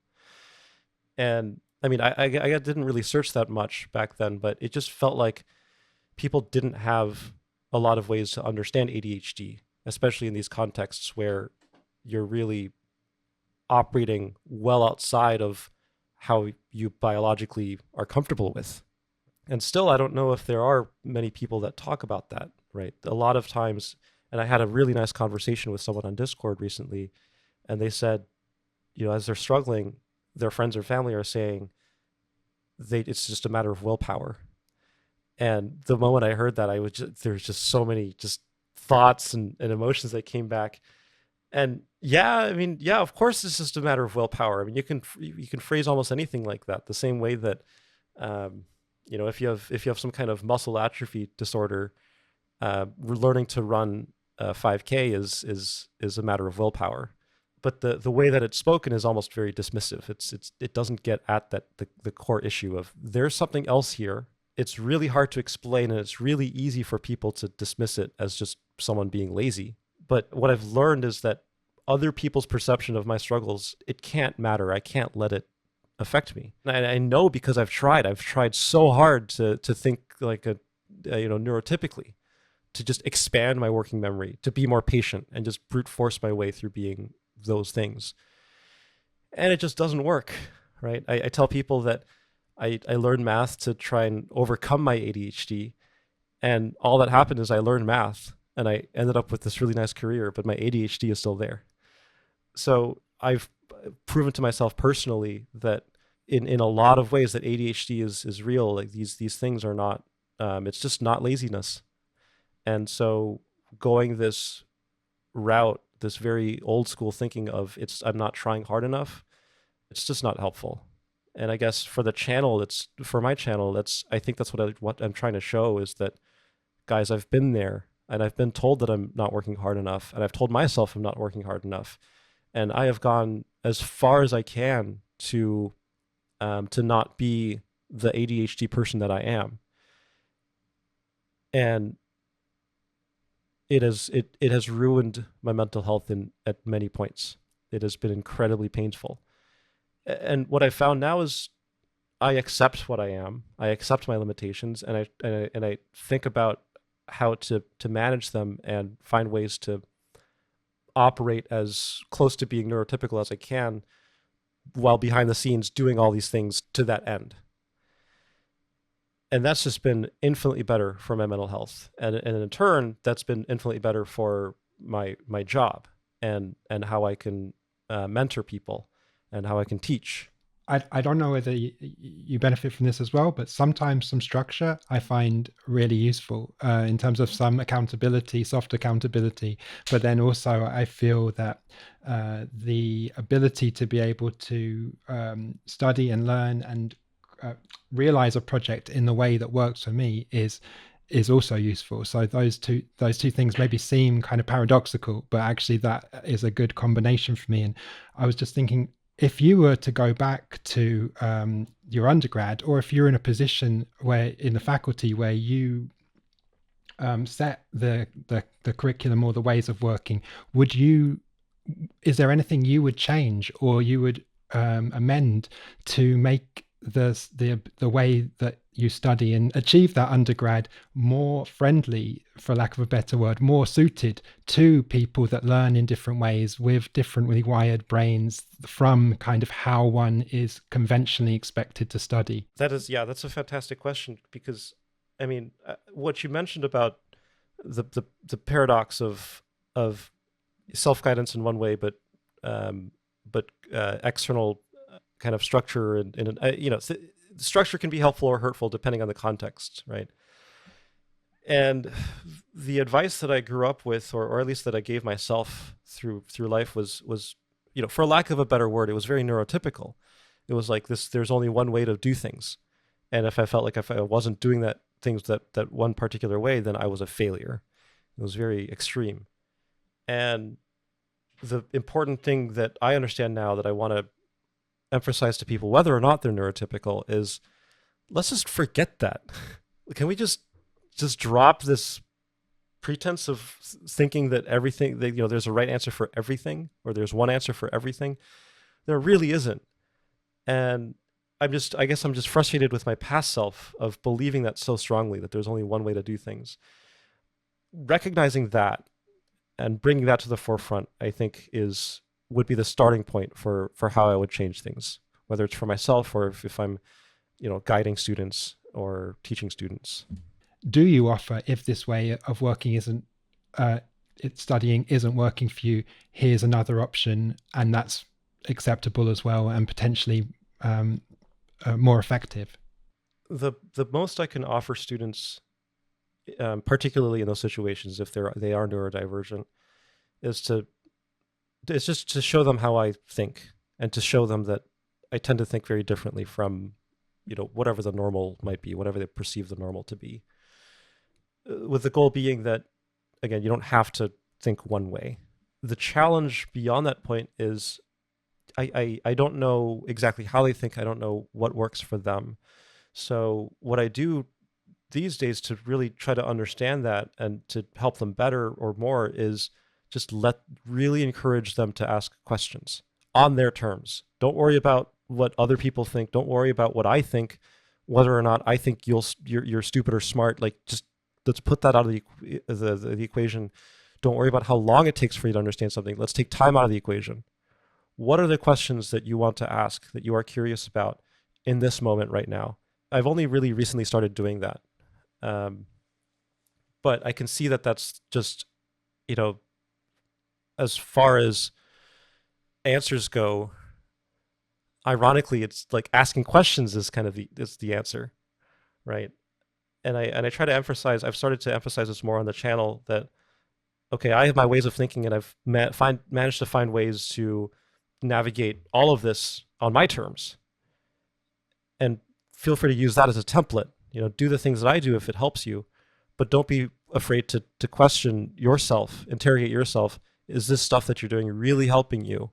[SPEAKER 1] And I mean, I didn't really search that much back then, but it just felt like people didn't have a lot of ways to understand ADHD, especially in these contexts where you're really operating well outside of how you biologically are comfortable with. And still, I don't know if there are many people that talk about that, right? A lot of times, and I had a really nice conversation with someone on Discord recently, and they said, as they're struggling, their friends or family are saying it's just a matter of willpower. And the moment I heard that, there's just so many just thoughts and emotions that came back. And yeah, I mean, yeah, of course, it's just a matter of willpower. I mean, you can phrase almost anything like that, the same way that, if you have some kind of muscle atrophy disorder, learning to run 5K is a matter of willpower. but the way that it's spoken is almost very dismissive. It doesn't get at the core issue of there's something else here. It's really hard to explain, and it's really easy for people to dismiss it as just someone being lazy. But what I've learned is that other people's perception of my struggles, it can't matter. I can't let it affect me. And I know because I've tried so hard to think like a neurotypically, to just expand my working memory, to be more patient and just brute force my way through being those things. And it just doesn't work, right? I tell people that I learned math to try and overcome my ADHD. And all that happened is I learned math and I ended up with this really nice career, but my ADHD is still there. So I've proven to myself personally that in a lot of ways that ADHD is real. Like these things are not, it's just not laziness. And so going this route, this very old school thinking of I'm not trying hard enough, it's just not helpful. And I guess for my channel, I think that's what I'm trying to show is that, guys, I've been there and I've been told that I'm not working hard enough, and I've told myself I'm not working hard enough. And I have gone as far as I can to not be the ADHD person that I am. And it has ruined my mental health at many points. It has been incredibly painful. And what I found now is I accept what I am. I accept my limitations, and I think about how to manage them and find ways to operate as close to being neurotypical as I can, while behind the scenes doing all these things to that end. And that's just been infinitely better for my mental health. And in turn, that's been infinitely better for my job and how I can mentor people and how I can teach.
[SPEAKER 2] I don't know whether you benefit from this as well, but sometimes some structure I find really useful in terms of some accountability, soft accountability. But then also I feel that the ability to be able to study and learn and realize a project in the way that works for me is also useful. So those two things maybe seem kind of paradoxical, but actually that is a good combination for me. And I was just thinking, if you were to go back to your undergrad, or if you're in a position where in the faculty where you set the curriculum or the ways of working, is there anything you would change or you would amend to make the way that you study and achieve that undergrad more friendly, for lack of a better word, more suited to people that learn in different ways with differently wired brains from kind of how one is conventionally expected to study?
[SPEAKER 1] That's a fantastic question, because I mean, what you mentioned about the paradox of self-guidance in one way, but external kind of structure and structure can be helpful or hurtful depending on the context, right? And the advice that I grew up with, or at least that I gave myself through life was, for lack of a better word, it was very neurotypical. It was like this: there's only one way to do things, and if I felt like if I wasn't doing things that one particular way, then I was a failure. It was very extreme. And the important thing that I understand now, that I want to emphasize to people, whether or not they're neurotypical, is let's just forget that. Can we just drop this pretense of thinking that everything, that there's a right answer for everything, or there's one answer for everything? There really isn't. And I guess I'm just frustrated with my past self of believing that so strongly, that there's only one way to do things. Recognizing that and bringing that to the forefront, I think would be the starting point for how I would change things, whether it's for myself or if I'm, guiding students or teaching students.
[SPEAKER 2] Do you offer, if this way of working studying isn't working for you, here's another option, and that's acceptable as well and potentially more effective?
[SPEAKER 1] The most I can offer students, particularly in those situations if they are neurodivergent, it's just to show them how I think, and to show them that I tend to think very differently from, whatever the normal might be, whatever they perceive the normal to be. With the goal being that, again, you don't have to think one way. the challenge beyond that point is I don't know exactly how they think. I don't know what works for them. So what I do these days to really try to understand that and to help them better or more is just really encourage them to ask questions on their terms. Don't worry about what other people think. Don't worry about what I think, whether or not I think you're stupid or smart. Like, just let's put that out of the equation. Don't worry about how long it takes for you to understand something. Let's take time out of the equation. What are the questions that you want to ask, that you are curious about in this moment right now? I've only really recently started doing that. But I can see that that's just, as far as answers go, ironically, it's like asking questions is kind of the answer, right? And I try to emphasize, I've started to emphasize this more on the channel, that, okay, I have my ways of thinking, and I've managed to find ways to navigate all of this on my terms. And feel free to use that as a template. Do the things that I do if it helps you, but don't be afraid to question yourself, interrogate yourself. Is this stuff that you're doing really helping you?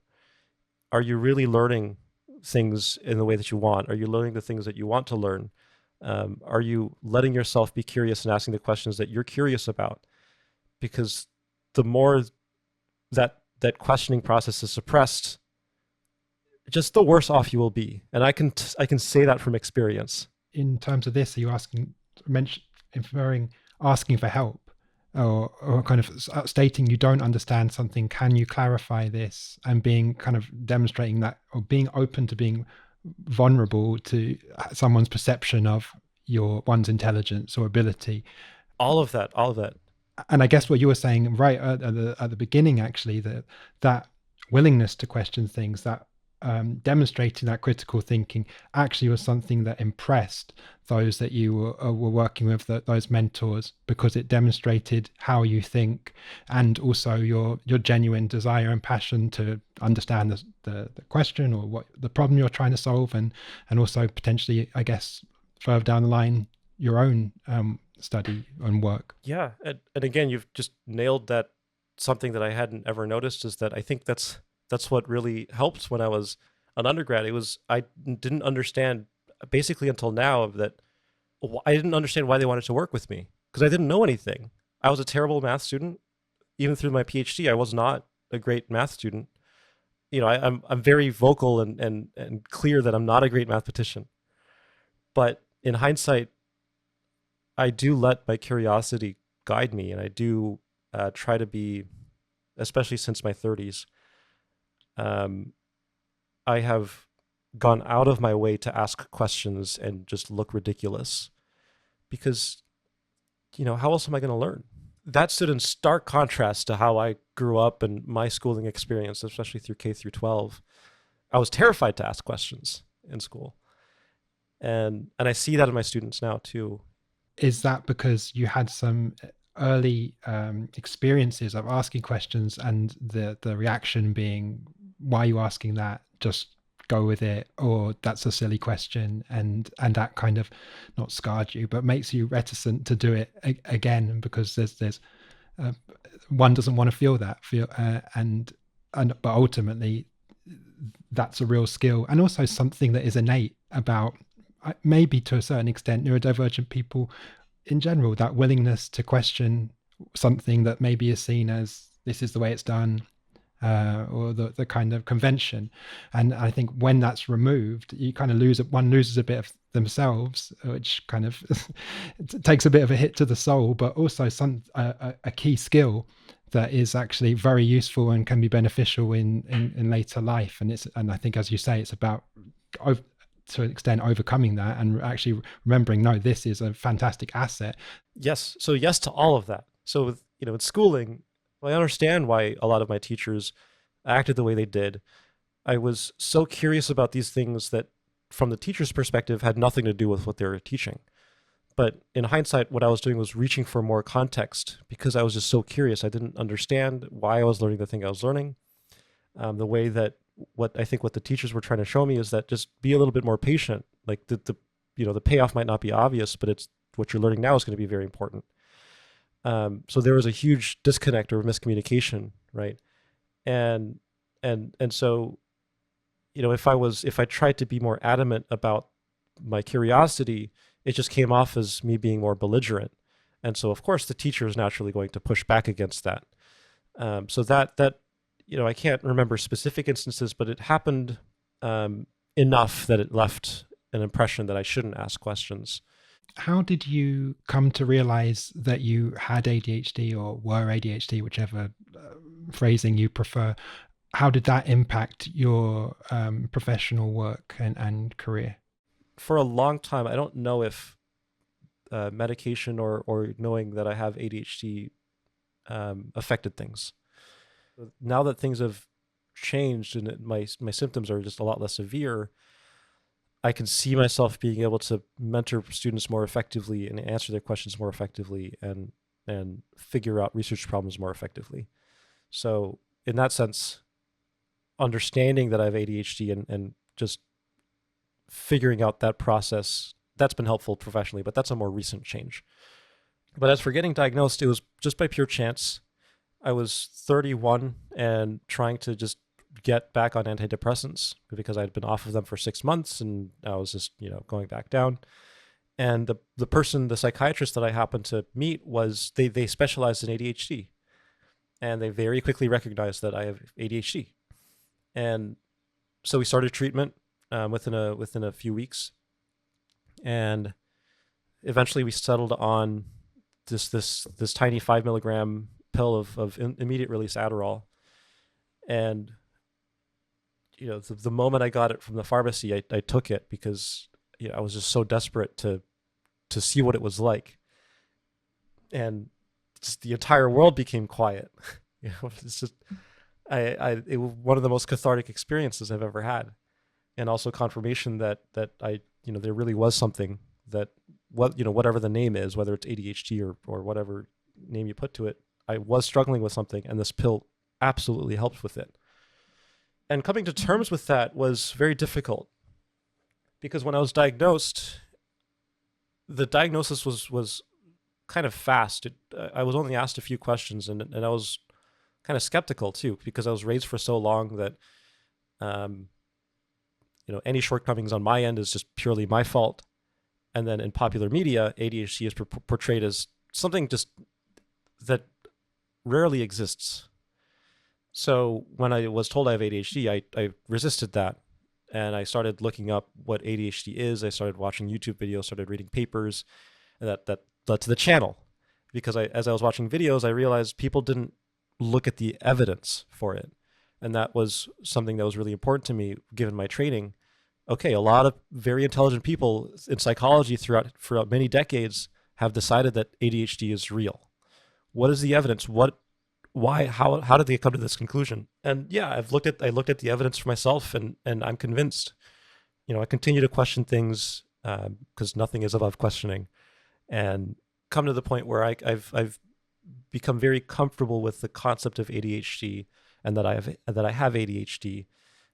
[SPEAKER 1] Are you really learning things in the way that you want? Are you learning the things that you want to learn? Are you letting yourself be curious and asking the questions that you're curious about? Because the more that questioning process is suppressed, just the worse off you will be. And I can say that from experience.
[SPEAKER 2] In terms of this, are you asking for help, or kind of stating you don't understand something? Can you clarify this? And being kind of demonstrating that, or being open to being vulnerable to someone's perception of one's intelligence or ability.
[SPEAKER 1] All of that.
[SPEAKER 2] And I guess what you were saying right at the beginning, actually, that willingness to question things, that demonstrating that critical thinking actually was something that impressed those that you were working with, those mentors, because it demonstrated how you think, and also your genuine desire and passion to understand the question or what the problem you're trying to solve, and also potentially, I guess, further down the line, your own study and work.
[SPEAKER 1] Yeah, and again, you've just nailed that. Something that I hadn't ever noticed is that I think that's what really helped when I was an undergrad. I didn't understand, basically until now, that I didn't understand why they wanted to work with me, because I didn't know anything. I was a terrible math student. Even through my PhD, I was not a great math student. I'm very vocal and clear that I'm not a great mathematician. But in hindsight, I do let my curiosity guide me, and I do try to be, especially since my 30s, I have gone out of my way to ask questions and just look ridiculous, because, how else am I going to learn? That stood in stark contrast to how I grew up and my schooling experience, especially through K through 12. I was terrified to ask questions in school. And I see that in my students now too.
[SPEAKER 2] Is that because you had some early experiences of asking questions, and the reaction being, why are you asking that? Just go with it, or that's a silly question, and that kind of not scarred you, but makes you reticent to do it again, because there's one doesn't want to feel but ultimately that's a real skill, and also something that is innate about, maybe to a certain extent, neurodivergent people in general, that willingness to question something that maybe is seen as, this is the way it's done, or the kind of convention. And I think when that's removed, you kind of one loses a bit of themselves, which kind of takes a bit of a hit to the soul, but also a key skill that is actually very useful and can be beneficial in later life. And I think, as you say, it's about, to an extent, overcoming that and actually remembering, no, this is a fantastic asset.
[SPEAKER 1] Yes. So yes to all of that. So with, in schooling, I understand why a lot of my teachers acted the way they did. I was so curious about these things that, from the teacher's perspective, had nothing to do with what they were teaching. But in hindsight, what I was doing was reaching for more context, because I was just so curious. I didn't understand why I was learning the thing I was learning. The way that what the teachers were trying to show me is that just be a little bit more patient. Like the payoff might not be obvious, but it's what you're learning now is going to be very important. So there was a huge disconnect or miscommunication, right? And so, if I tried to be more adamant about my curiosity, it just came off as me being more belligerent. And so, of course, the teacher is naturally going to push back against that. So I can't remember specific instances, but it happened enough that it left an impression that I shouldn't ask questions.
[SPEAKER 2] How did you come to realize that you had ADHD or were ADHD, whichever phrasing you prefer? How did that impact your professional work and career?
[SPEAKER 1] For a long time, I don't know if medication or knowing that I have ADHD affected things. Now that things have changed and my symptoms are just a lot less severe, I can see myself being able to mentor students more effectively and answer their questions more effectively and figure out research problems more effectively. So in that sense, understanding that I have ADHD and just figuring out that process, that's been helpful professionally, but that's a more recent change. But as for getting diagnosed, it was just by pure chance. I was 31 and trying to just get back on antidepressants because I'd been off of them for 6 months and I was just, going back down. And the psychiatrist that I happened to meet they specialized in ADHD, and they very quickly recognized that I have ADHD. And so we started treatment within a few weeks, and eventually we settled on this tiny 5 milligram pill of immediate release Adderall. And the moment I got it from the pharmacy, I took it because I was just so desperate to see what it was like, and just the entire world became quiet. It's just it was one of the most cathartic experiences I've ever had, and also confirmation that I there really was something that whatever the name is, whether it's ADHD or whatever name you put to it, I was struggling with something, and this pill absolutely helped with it. And coming to terms with that was very difficult because when I was diagnosed, the diagnosis was kind of fast. I was only asked a few questions, and I was kind of skeptical too because I was raised for so long that any shortcomings on my end is just purely my fault. And then in popular media, ADHD is portrayed as something just that rarely exists. So when I was told I have ADHD, I resisted that, and I started looking up what ADHD is. I started watching YouTube videos, started reading papers, and that led to the channel. Because as I was watching videos, I realized people didn't look at the evidence for it. And that was something that was really important to me, given my training. Okay, a lot of very intelligent people in psychology throughout many decades have decided that ADHD is real. What is the evidence? Why, how did they come to this conclusion? And yeah, I looked at the evidence for myself, and I'm convinced. I continue to question things because nothing is above questioning, and come to the point where I've become very comfortable with the concept of ADHD and that I have ADHD,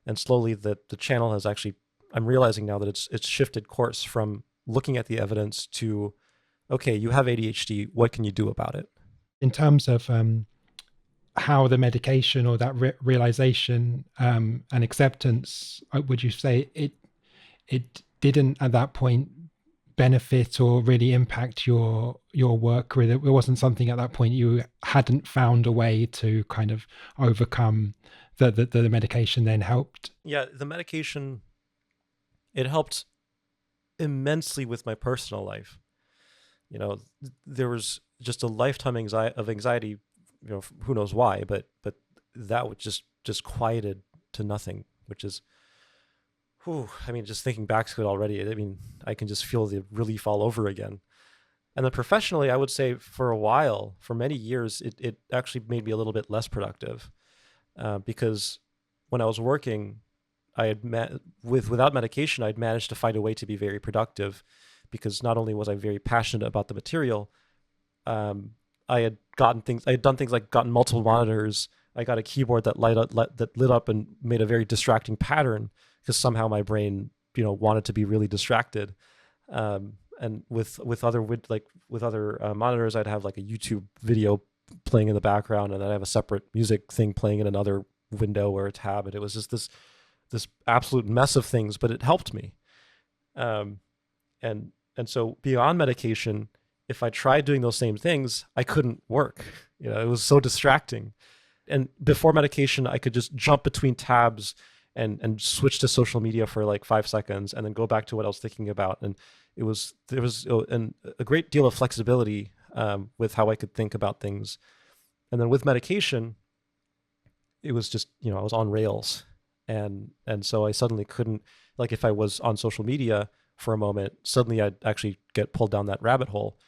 [SPEAKER 1] and slowly the channel has actually, I'm realizing now that it's shifted course from looking at the evidence to, okay, you have ADHD, what can you do about it?
[SPEAKER 2] In terms of how the medication or that realization and acceptance, would you say it didn't at that point benefit or really impact your work? Or it wasn't something at that point you hadn't found a way to kind of overcome the medication then helped?
[SPEAKER 1] Yeah, the medication, it helped immensely with my personal life. There was just a lifetime of anxiety, who knows why, but that would just quieted to nothing, which is, just thinking back to it already, I can just feel the relief all over again. And then professionally, I would say for many years, it actually made me a little bit less productive because when I was working, I had without medication, I'd managed to find a way to be very productive because not only was I very passionate about the material, I had done things like gotten multiple monitors. I got a keyboard that lit up and made a very distracting pattern because somehow my brain, wanted to be really distracted. And with other monitors, I'd have like a YouTube video playing in the background, and then I have a separate music thing playing in another window or a tab, and it was just this absolute mess of things, but it helped me. Um, and so beyond medication, if I tried doing those same things, I couldn't work. It was so distracting. And before medication, I could just jump between tabs and switch to social media for like 5 seconds and then go back to what I was thinking about. And there was a great deal of flexibility with how I could think about things. And then with medication, it was just, I was on rails. And so I suddenly couldn't, like if I was on social media for a moment, suddenly I'd actually get pulled down that rabbit hole.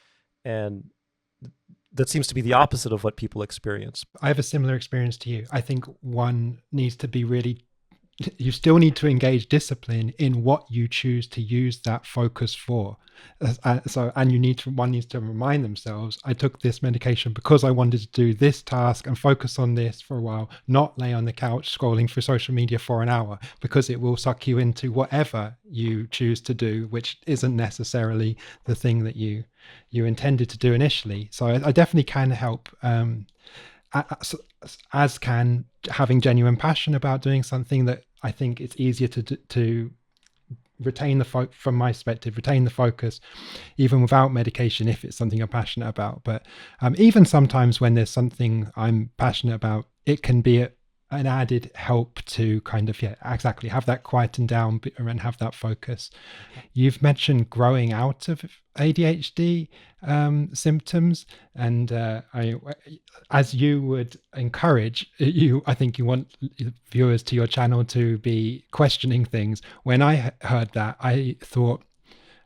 [SPEAKER 1] And that seems to be the opposite of what people experience.
[SPEAKER 2] I have a similar experience to you. I think one needs to be really, you still need to engage discipline in what you choose to use that focus for. And one needs to remind themselves, I took this medication because I wanted to do this task and focus on this for a while, not lay on the couch scrolling through social media for an hour, because it will suck you into whatever you choose to do, which isn't necessarily the thing that you intended to do initially. So I definitely can help, as can having genuine passion about doing something that I think it's easier to retain from my perspective, retain the focus even without medication if it's something I'm passionate about. But even sometimes when there's something I'm passionate about, it can be an added help to kind of, exactly, have that quietened down and have that focus. You've mentioned growing out of ADHD symptoms, and as you would encourage, I think you want viewers to your channel to be questioning things. When I heard that, I thought,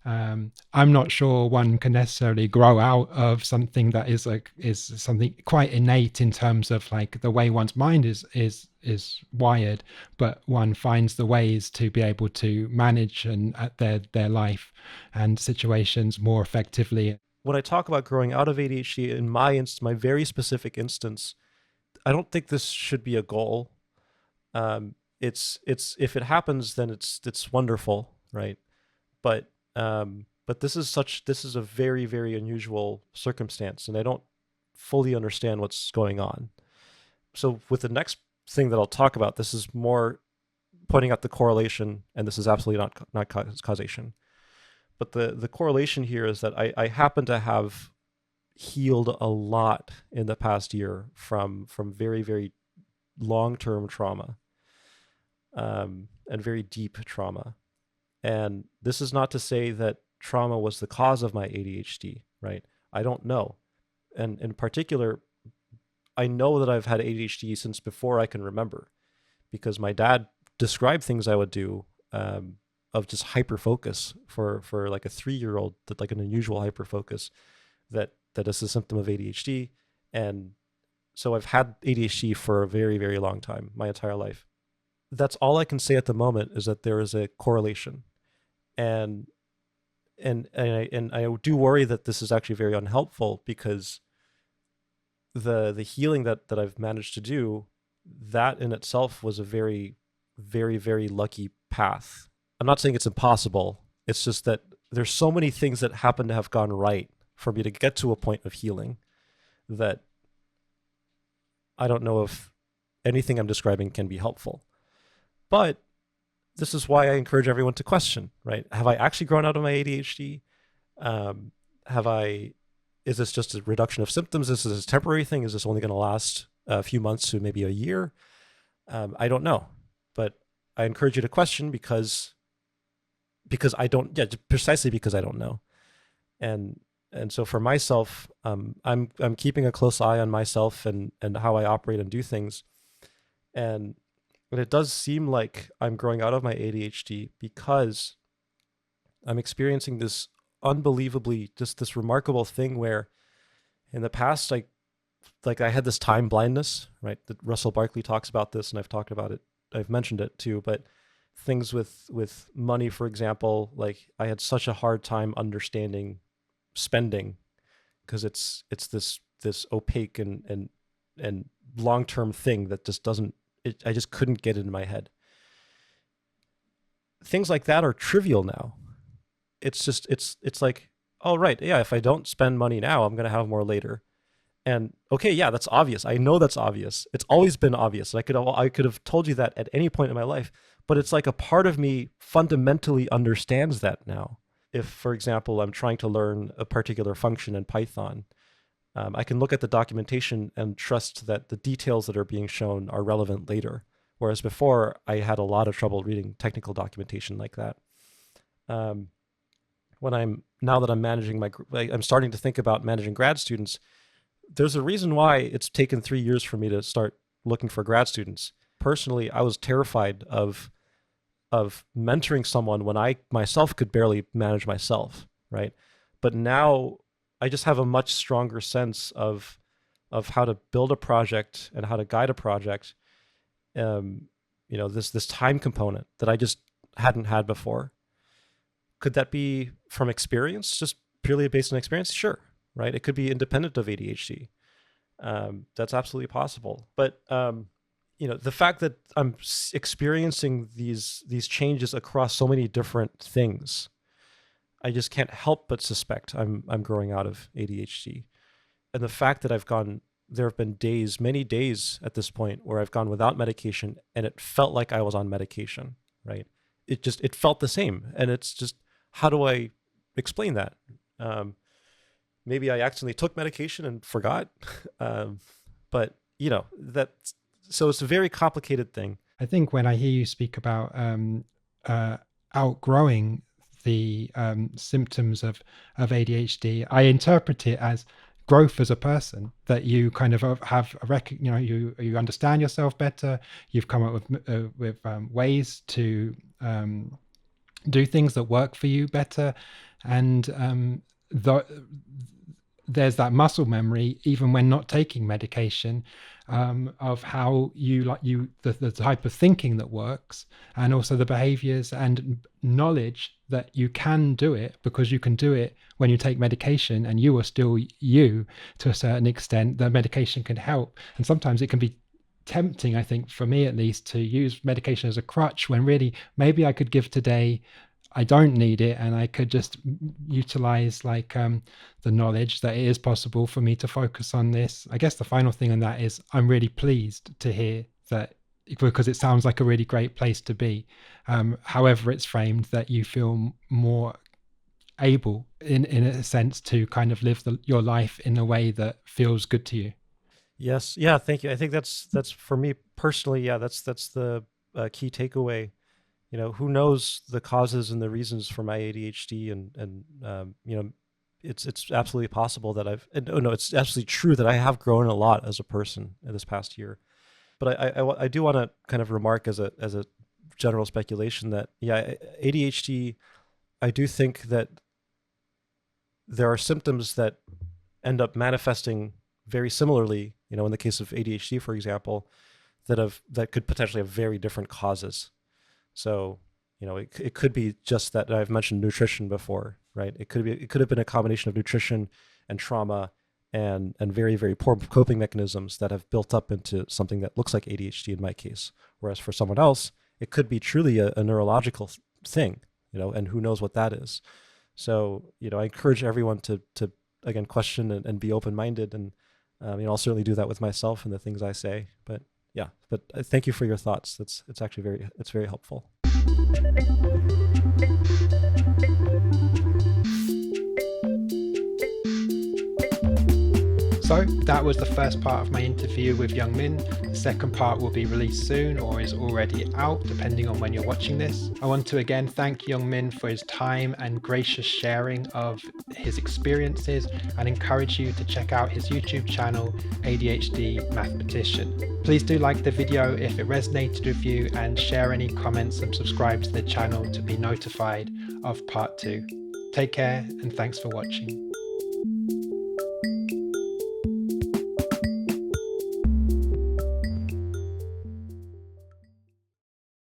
[SPEAKER 2] I'm not sure one can necessarily grow out of something that is something quite innate in terms of like the way one's mind is wired, but one finds the ways to be able to manage and their life and situations more effectively.
[SPEAKER 1] When I talk about growing out of ADHD, in my very specific instance, I don't think this should be a goal. It's if it happens, then it's wonderful, right? But this is a very, very unusual circumstance, and I don't fully understand what's going on. So with the next thing that I'll talk about, this is more pointing out the correlation, and this is absolutely not causation. But the correlation here is that I happen to have healed a lot in the past year from very, very long-term trauma, and very deep trauma. And this is not to say that trauma was the cause of my ADHD, right? I don't know. And in particular, I know that I've had ADHD since before I can remember, because my dad described things I would do of just hyper focus for like a 3-year-old, that like an unusual hyper focus that is a symptom of ADHD. And so I've had ADHD for a very, very long time, my entire life. That's all I can say at the moment, is that there is a correlation. And I do worry that this is actually very unhelpful, because the healing that I've managed to do, that in itself was a very, very, very lucky path. I'm not saying it's impossible. It's just that there's so many things that happen to have gone right for me to get to a point of healing that I don't know if anything I'm describing can be helpful. But this is why I encourage everyone to question, right? Have I actually grown out of my ADHD? Is this just a reduction of symptoms? Is this a temporary thing? Is this only going to last a few months to maybe a year? I don't know, but I encourage you to question because I don't, precisely because I don't know. And so for myself, I'm keeping a close eye on myself and how I operate and do things. And it does seem like I'm growing out of my ADHD, because I'm experiencing this unbelievably, just this remarkable thing where in the past, I had this time blindness, right? That Russell Barkley talks about this, and I've talked about it. I've mentioned it too, but things with money, for example, like I had such a hard time understanding spending, because it's this opaque and long-term thing that just doesn't, I just couldn't get it in my head. Things like that are trivial now. It's just, it's like, oh, right, yeah, if I don't spend money now, I'm going to have more later. And okay, yeah, that's obvious. I know that's obvious. It's always been obvious. I could have told you that at any point in my life, but it's like a part of me fundamentally understands that now. If, for example, I'm trying to learn a particular function in Python, I can look at the documentation and trust that the details that are being shown are relevant later. Whereas before, I had a lot of trouble reading technical documentation like that. Now that I'm managing I'm starting to think about managing grad students. There's a reason why it's taken 3 years for me to start looking for grad students. Personally, I was terrified of mentoring someone when I myself could barely manage myself, right? But now I just have a much stronger sense of how to build a project and how to guide a project. This time component that I just hadn't had before. Could that be from experience, just purely based on experience? Sure, right? It could be independent of ADHD. That's absolutely possible. But the fact that I'm experiencing these changes across so many different things, I just can't help but suspect I'm growing out of ADHD. And the fact that there have been days, many days at this point, where I've gone without medication and it felt like I was on medication, right? It felt the same. And it's just, how do I explain that? Maybe I accidentally took medication and forgot. But so it's a very complicated thing.
[SPEAKER 2] I think when I hear you speak about outgrowing the symptoms of ADHD, I interpret it as growth as a person, that you kind of have you understand yourself better. You've come up with ways to do things that work for you better, and there's that muscle memory, even when not taking medication, of how the type of thinking that works, and also the behaviors and knowledge that you can do it, because you can do it when you take medication and you are still you to a certain extent. The medication can help, and sometimes it can be tempting, I think, for me at least, to use medication as a crutch, when really maybe I could give today, I don't need it, and I could just utilize the knowledge that it is possible for me to focus on this. I guess the final thing on that is I'm really pleased to hear that, because it sounds like a really great place to be, however it's framed, that you feel more able in a sense to kind of live your life in a way that feels good to you.
[SPEAKER 1] Yes. Yeah. Thank you. I think that's for me personally. Yeah. That's the key takeaway. Who knows the causes and the reasons for my ADHD, and it's absolutely possible that it's absolutely true that I have grown a lot as a person in this past year. But I do want to kind of remark as a general speculation that, yeah, ADHD, I do think that there are symptoms that end up manifesting very similarly, in the case of ADHD, for example, that could potentially have very different causes. So, it could be just that I've mentioned nutrition before, right? It could have been a combination of nutrition and trauma and very, very poor coping mechanisms that have built up into something that looks like ADHD in my case. Whereas for someone else, it could be truly a neurological thing, and who knows what that is. So, I encourage everyone to again, question and be open-minded. And, I'll certainly do that with myself and the things I say, but yeah, but thank you for your thoughts. It's actually very helpful.
[SPEAKER 2] So that was the first part of my interview with Youngmin. The second part will be released soon, or is already out, depending on when you're watching this. I want to again thank Youngmin for his time and gracious sharing of his experiences, and encourage you to check out his YouTube channel, ADHD Mathematician. Please do like the video if it resonated with you, and share any comments and subscribe to the channel to be notified of part 2. Take care, and thanks for watching.